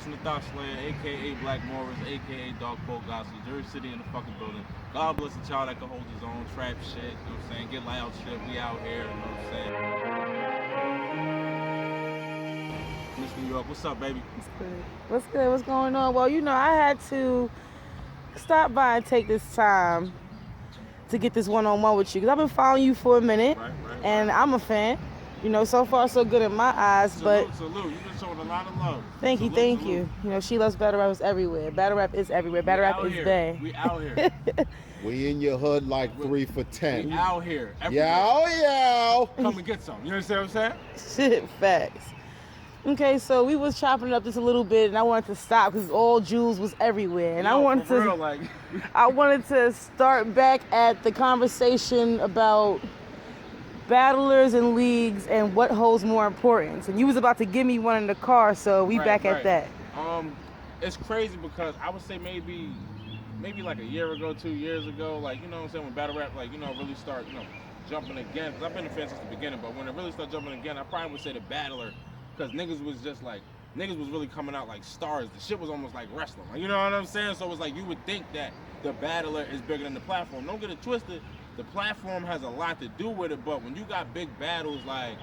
Jason the Thought Slayer, a.k.a. Black Morris, a.k.a. Dark Pole Gospel, Jersey City in the fucking building. God bless the child that can hold his own trap shit, you know what I'm saying? Get loud shit, we out here, you know what I'm saying? Miss New York, what's up, baby? What's good? What's good? What's going on? Well, you know, I had to stop by and take this time to get this one-on-one with you because I've been following you for a minute, and I'm a fan. You know, so far so good in my eyes. Salute. You've been showing a lot of love. Thank you. You know, she loves battle rappers everywhere. Battle rap is everywhere. Battle rap is there. We out here. We in your hood like 3 for 10. We out here. Yo. Come and get some. You understand what I'm saying? Shit, facts. Okay, so we was chopping it up just a little bit, and I wanted to stop because all jewels was everywhere, and I wanted to start back at the conversation about battlers and leagues and what holds more importance. And you was about to give me one in the car, so we back at that. It's crazy because I would say maybe like a year ago, 2 years ago, like, you know what I'm saying, when battle rap, like, you know, really start, you know, jumping again, because I've been a fan since the beginning, but when it really started jumping again, I probably would say the battler, because niggas was really coming out like stars. The shit was almost like wrestling. Like, you know what I'm saying? So it was like you would think that the battler is bigger than the platform. Don't get it twisted. The platform has a lot to do with it, but when you got big battles like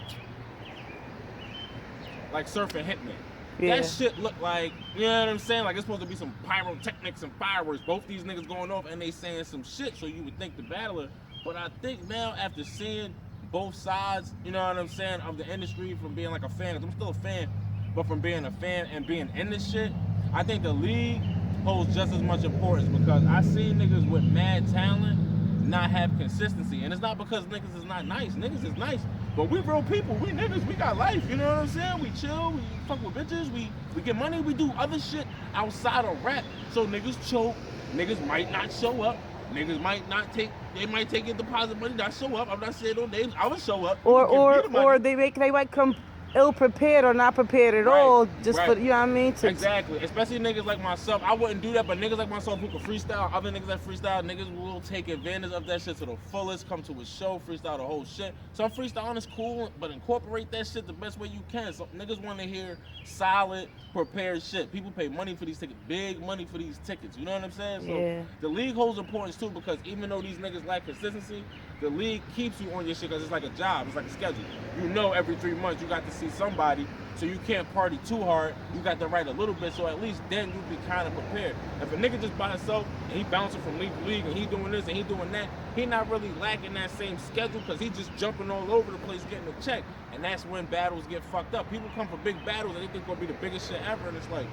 Surf and Hitman, that shit look like, you know what I'm saying? Like it's supposed to be some pyrotechnics and fireworks. Both these niggas going off and they saying some shit, so you would think the battler. But I think now after seeing both sides, you know what I'm saying, of the industry, from being like a fan, 'cause I'm still a fan, but from being a fan and being in this shit, I think the league holds just as much importance because I see niggas with mad talent not have consistency. And it's not because niggas is not nice. Niggas is nice, but we real people. We niggas, we got life, you know what I'm saying? We chill, we fuck with bitches, we get money, we do other shit outside of rap. So niggas choke, niggas might not show up. Niggas might not take, they might take your deposit money, not show up. I'm not saying no names, I would show up. Or they might come ill-prepared or not prepared at all, just for, you know what I mean? Exactly, especially niggas like myself. I wouldn't do that, but niggas like myself who can freestyle, other niggas that freestyle, niggas will take advantage of that shit to the fullest, come to a show, freestyle the whole shit. So freestyling is cool, but incorporate that shit the best way you can. So niggas want to hear solid, prepared shit. People pay money for these tickets, big money for these tickets, you know what I'm saying? So the league holds importance too, because even though these niggas lack consistency, the league keeps you on your shit because it's like a job, it's like a schedule. You know every 3 months you got to see somebody, so you can't party too hard. You got to write a little bit, so at least then you be kind of prepared. If a nigga just by himself and he bouncing from league to league and he doing this and he doing that, he not really lacking that same schedule because he just jumping all over the place getting a check. And that's when battles get fucked up. People come for big battles and they think gonna be the biggest shit ever, and it's like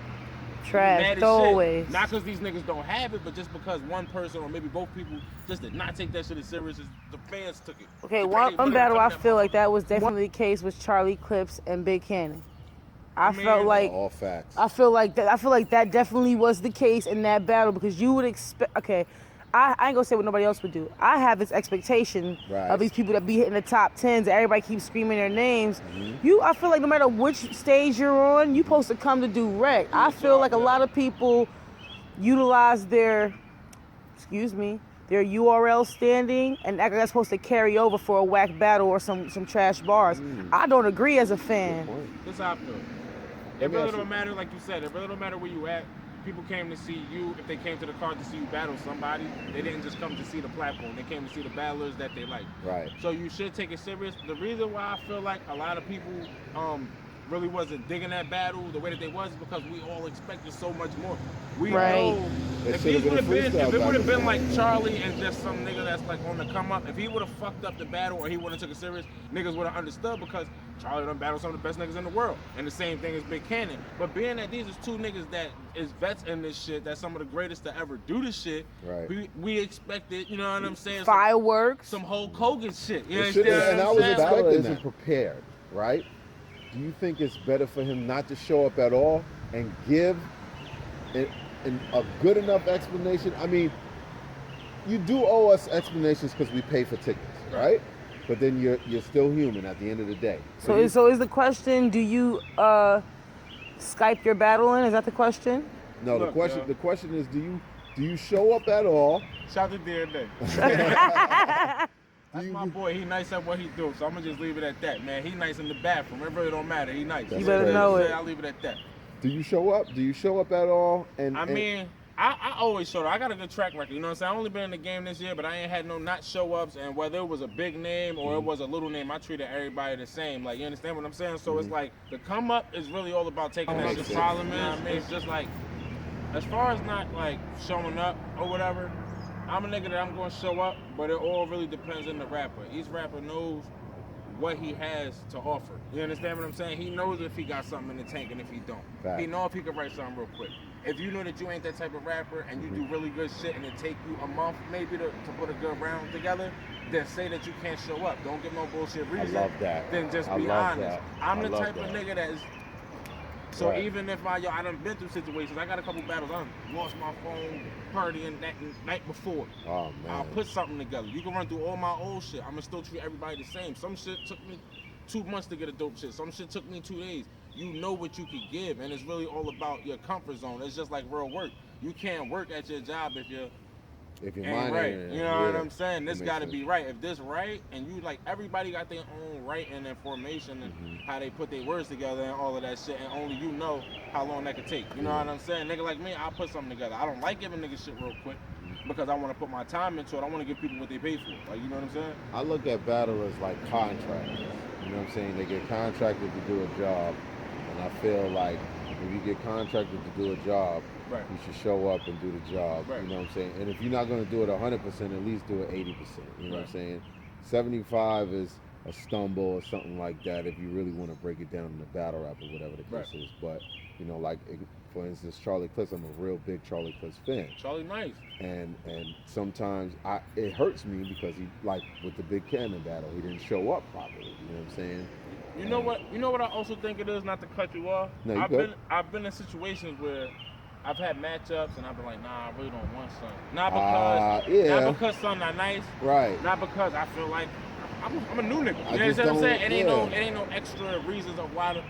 trash, always. Not because these niggas don't have it, but just because one person or maybe both people just did not take that shit as serious as the fans took it. Okay, one battle I feel like that was definitely the case with Charlie Clips and Big Cannon. I felt like all facts. I feel like that definitely was the case in that battle because you would expect. Okay, I ain't gonna say what nobody else would do. I have this expectation of these people that be hitting the top 10s and everybody keeps screaming their names. I feel like no matter which stage you're on, you supposed to come to do rec. I feel like a lot of people utilize their URL standing and that's supposed to carry over for a whack battle or some trash bars. I don't agree as a fan. This is how I feel. It really don't matter, like you said, it really don't matter where you at. People came to see you. If they came to the card to see you battle somebody, they didn't just come to see the platform. They came to see the battlers that they like. Right. So you should take it serious. The reason why I feel like a lot of people really wasn't digging that battle the way that they was is because we all expected so much more. We know if it would have been like Charlie and just some nigga that's like on the come up, if he would have fucked up the battle or he wouldn't have took it serious, niggas would have understood because Charlie done battled some of the best niggas in the world. And the same thing as Big Cannon. But being that these is two niggas that is vets in this shit, that's some of the greatest to ever do this shit, we expected, you know what I'm saying? Fireworks. Some Hulk Hogan shit. You understand? And I was expecting that. Prepared, right? Do you think it's better for him not to show up at all and give a good enough explanation? I mean, you do owe us explanations because we pay for tickets, right? But then you're still human at the end of the day. So is the question, do you Skype your battle in? Is that the question? No, the question is, do you show up at all? Shout out to DNA. That's my boy. He nice at what he do, so I'm gonna just leave it at that, man. He nice in the bathroom. It really don't matter. He nice. You better know it. I'll leave it at that. Do you show up? Do you show up at all? I mean, I always show up. I got a good track record. You know what I'm saying? I only been in the game this year, but I ain't had no not show ups. And whether it was a big name or it was a little name, I treated everybody the same. Like, you understand what I'm saying? So it's like the come up is really all about taking that shit. Problem is, it's just like, as far as not like showing up or whatever, I'm a nigga that I'm gonna show up, but it all really depends on the rapper. Each rapper knows what he has to offer. You understand what I'm saying? He knows if he got something in the tank and if he don't. Fact. He know if he can write something real quick. If you know that you ain't that type of rapper and you do really good shit and it take you a month maybe to put a good round together, then say that you can't show up. Don't give no bullshit reason. I love that. Then just be honest. I'm the type of nigga that is. So even if I done been through situations, I got a couple battles, I done lost my phone partying that night before. Oh, man. I'll put something together. You can run through all my old shit. I'm gonna still treat everybody the same. Some shit took me 2 months to get a dope shit. Some shit took me 2 days. You know what you could give, and it's really all about your comfort zone. It's just like real work. You can't work at your job if you're ain't right. You know what I'm saying? This gotta be right. If this right, and you like, everybody got their own writing and formation and how they put their words together and all of that shit, and only you know how long that could take. You know what I'm saying? Nigga like me, I'll put something together. I don't like giving niggas shit real quick because I want to put my time into it. I want to give people what they pay for. Like, you know what I'm saying? I look at battlers like contractors. You know what I'm saying? They get contracted to do a job, and I feel like when you get contracted to do a job, you should show up and do the job. You know what I'm saying? And if you're not going to do it 100%, at least do it 80%. You know what I'm saying? 75 is a stumble or something like that if you really want to break it down in the battle rap or whatever the case is. But, you know, like, for instance, Charlie Clips, I'm a real big Charlie Clips fan. Charlie nice. And sometimes it hurts me because he, like with the Big Cannon battle, he didn't show up properly. You know what I'm saying? You know what? You know what I also think it is, not to cut you off? No, I've been in situations where I've had matchups and I've been like, nah, I really don't want son. Not because son not nice. Right. Not because I feel like I'm a new nigga. You know what I'm saying? It ain't no extra reasons of why.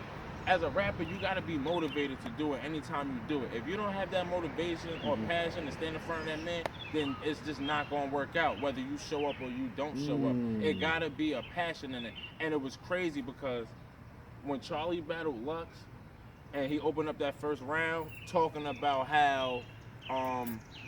As a rapper, you gotta be motivated to do it anytime you do it. If you don't have that motivation or passion to stand in front of that man, then it's just not gonna work out, whether you show up or you don't show up. It gotta be a passion in it. And it was crazy because when Charlie battled Lux and he opened up that first round talking about how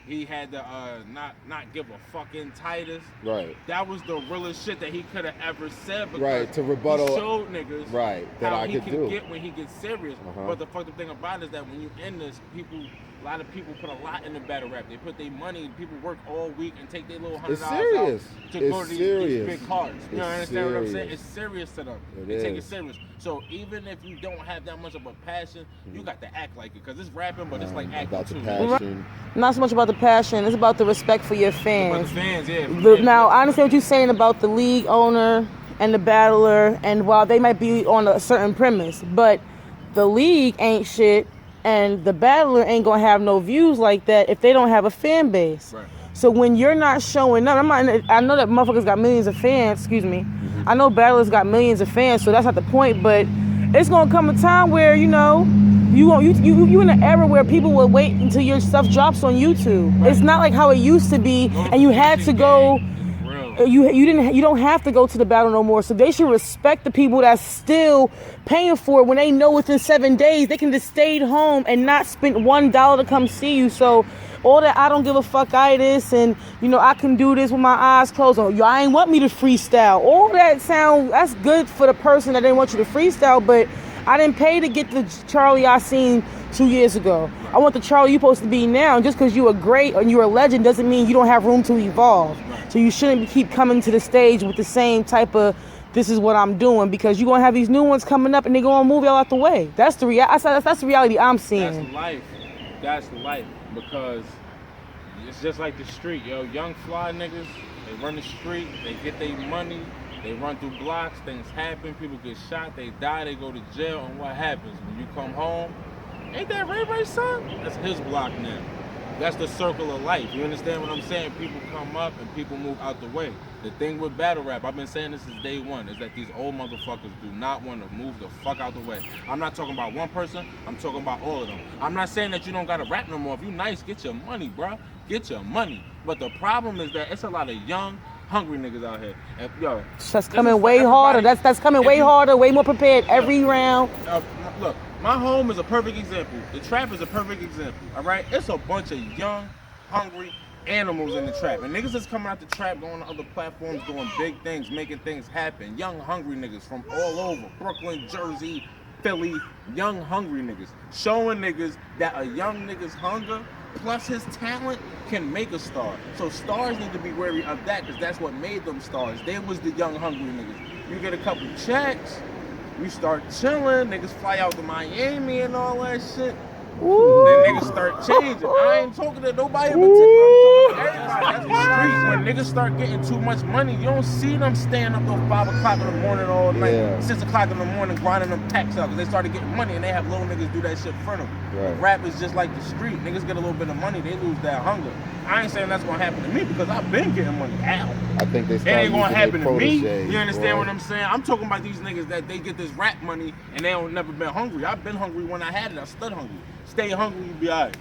he had to not give a fucking Titus. Right. That was the realest shit that he could have ever said because to rebuttal. He showed niggas that how I he could can do. get when he gets serious. But the fucked up thing about it is that when you end this, a lot of people put a lot in the battle rap. They put their money, people work all week and take their little $100 out to go to these big cards. You understand what I'm saying? It's serious to them. They take it serious. So even if you don't have that much of a passion, you got to act like it because it's rapping, but it's like acting about too. The passion. Not so much about the passion, it's about the respect for your fans. About the fans, Now, I understand what you're saying about the league owner and the battler, and while they might be on a certain premise, but the league ain't shit, and the battler ain't gonna have no views like that if they don't have a fan base. Right. So when you're not showing up, I know that motherfuckers got millions of fans, excuse me. I know battlers got millions of fans, so that's not the point, but it's gonna come a time where, you know, you in an era where people will wait until your stuff drops on YouTube. Right. It's not like how it used to be, and you had to go. You don't have to go to the battle no more. So they should respect the people that's still paying for it when they know within 7 days they can just stay home and not spend $1 to come see you. So all that I don't give a fuck itis and, you know, I can do this with my eyes closed on. I ain't want me to freestyle. All that that's good for the person that didn't want you to freestyle, but I didn't pay to get the Charlie I seen 2 years ago. I want the Charlie you're supposed to be now. Just because you're great and you're a legend doesn't mean you don't have room to evolve. So you shouldn't keep coming to the stage with the same type of, this is what I'm doing, because you're going to have these new ones coming up and they're going to move y'all out the way. That's the reality I'm seeing. That's life. That's life. Because it's just like the street, yo. Young fly niggas, they run the street, they get their money, they run through blocks, things happen, people get shot, they die, they go to jail, and what happens? When you come home, ain't that Ray Ray's son? That's his block now. That's the circle of life. You understand what I'm saying? People come up and people move out the way. The thing with battle rap, I've been saying this since day one, is that these old motherfuckers do not want to move the fuck out the way. I'm not talking about one person, I'm talking about all of them. I'm not saying that you don't gotta rap no more. If you nice, get your money, bro. Get your money. But the problem is that it's a lot of young, hungry niggas out here. And, yo, that's coming way harder. That's coming way harder, way more prepared every round. Look, My home is a perfect example. The trap is a perfect example. All right, it's a bunch of young, hungry animals in the trap, and niggas that's coming out the trap, going to other platforms, doing big things, making things happen. Young, hungry niggas from all over Brooklyn, Jersey, Philly. Young, hungry niggas showing niggas that a young nigga's hunger plus his talent can make a star. So stars need to be wary of that, because that's what made them stars. They was the young, hungry niggas. You get a couple checks, you start chilling, niggas fly out to Miami and all that shit. Ooh. Then niggas start changing. I ain't talking to nobody in particular, I'm talking to everybody. That's the street. When niggas start getting too much money, you don't see them staying up till 5 o'clock in the morning all night, 6 o'clock in the morning grinding them packs out, because they started getting money and they have little niggas do that shit for them. Right. Rap is just like the street. Niggas get a little bit of money, they lose that hunger. I ain't saying that's gonna happen to me, because I've been getting money. How? I think they it ain't gonna happen to me. You understand boy. what I'm saying? I'm talking about these niggas that they get this rap money and they don't never been hungry. I've been hungry when I had it. I stood hungry. Stay hungry, you be alright.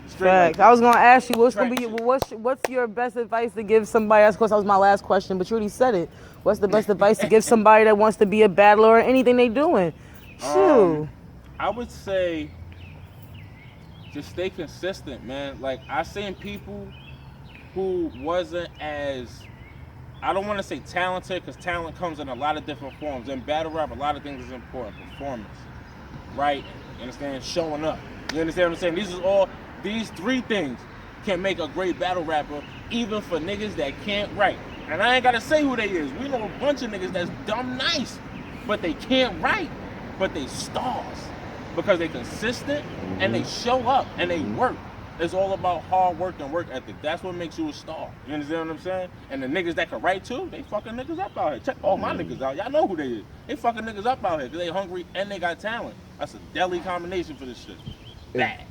Facts. I was gonna ask you what's gonna be what's your best advice to give somebody? Of course, that was my last question, but you already said it. What's the best advice to give somebody that wants to be a battler or anything they doing? Shoot. I would say just stay consistent, man. Like, I seen people who wasn't as, I don't want to say talented, because talent comes in a lot of different forms. In battle rap, a lot of things is important. Performance, right? You understand? Showing up. You understand what I'm saying? These three things can make a great battle rapper, even for niggas that can't write. And I ain't gotta say who they is. We know a bunch of niggas that's dumb nice, but they can't write, but they stars because they consistent and they show up and they work. It's all about hard work and work ethic. That's what makes you a star. You understand what I'm saying? And the niggas that can write too, they fucking niggas up out here. Check all my niggas out. Y'all know who they is. They fucking niggas up out here because they hungry and they got talent. That's a deadly combination for this shit. Bad.